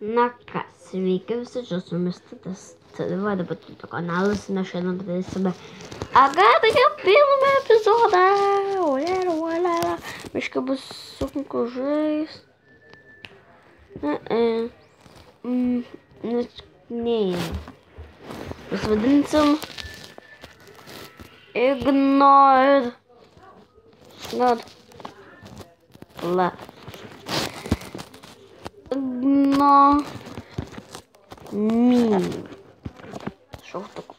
Na ką, sveiki visi, čia su jumis T2 kanalas, mes šiandien darysime Agatą pirmą epizodą. Olera. Biškai bus sunku žaisti. Mes vadinsim Ignore. Ignore me. Šauktuku.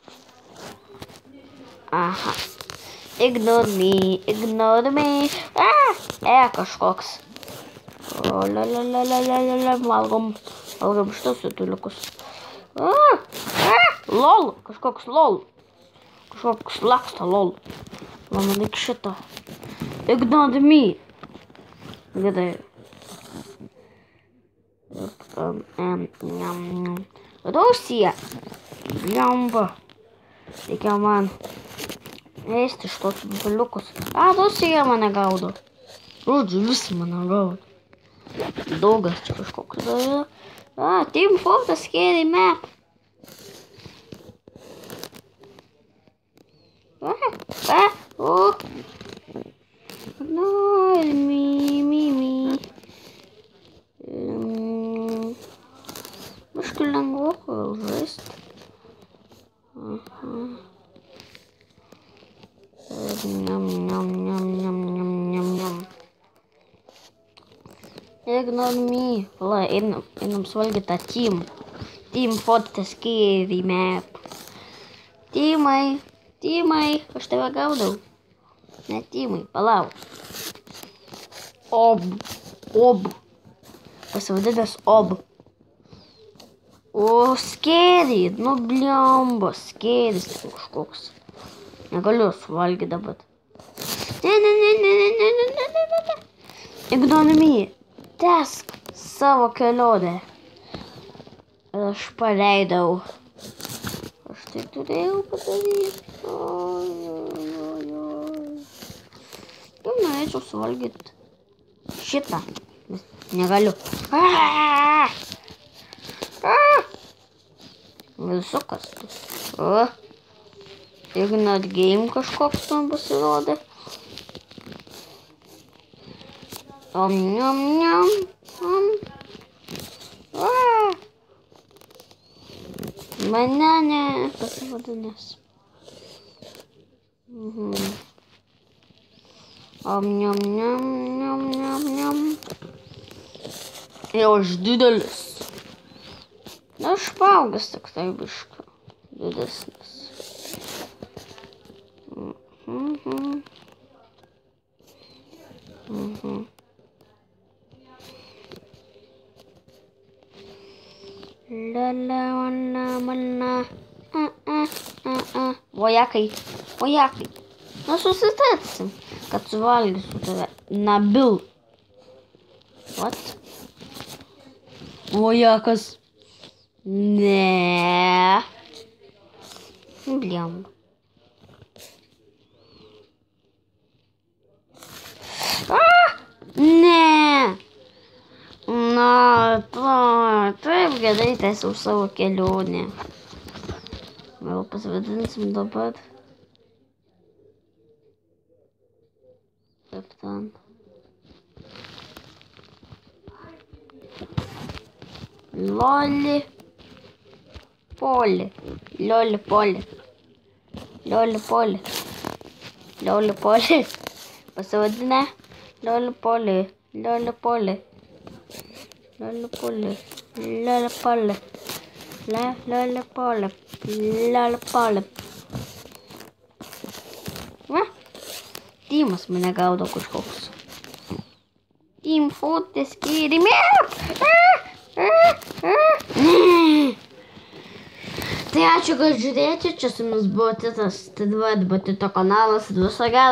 Aha. Ignore me. Kažkoks. Valgom šitos jutuliukus. Lol. Kažkoks lol. Kažkoks laksta lol. Man reikia šito. Ignore me. Gerai. Rusija. Blemba. Reikia man ėsti šitos baliukus. Rusija mane gaudo. Žodžiu, visi mane gaudo. Daugas čia kažkoks. Team Fortress Scary Map. Ignore me. Biškai lengvokai žaisti. Ignore me. Einam suvalgyti tą Team Fortress Scary Map. Timai, aš tave gaudau. Ne, Timai, palauk. Ob. Pasivadinęs Ob. O, Scary. Nu, blemba, Scary kažkoks. Negaliu suvalgyti dabar. Ne. Ignore me. Tęsk savo kelionę. Aš paleidau. Aš tai turėjau padaryti. Jau norėčiau suvalgyti šitą. Negaliu. Visukas. Ignore game kažkoks man pasirodė. Banane pasivadinęs. Jau aš didelis. Aš paaugas tik tai biškai didesnis. Vojakai. Susitarsim, kad suvalgysiu tave. Nabil. What? Vojakas. Ne. Blemba. Ne. Na, taip gerai tęsiau savo kelionę. Gal pasivadinsim dabar. Kaip ten. Lolipoli. Pasivadinę Lolipoli. Timas mane gaudo kažkoks. Team Fortress Scary Map. Tai ačiū, kad žiūrėjote. Čia su jumis buvo T2 kanalas. Viso gero.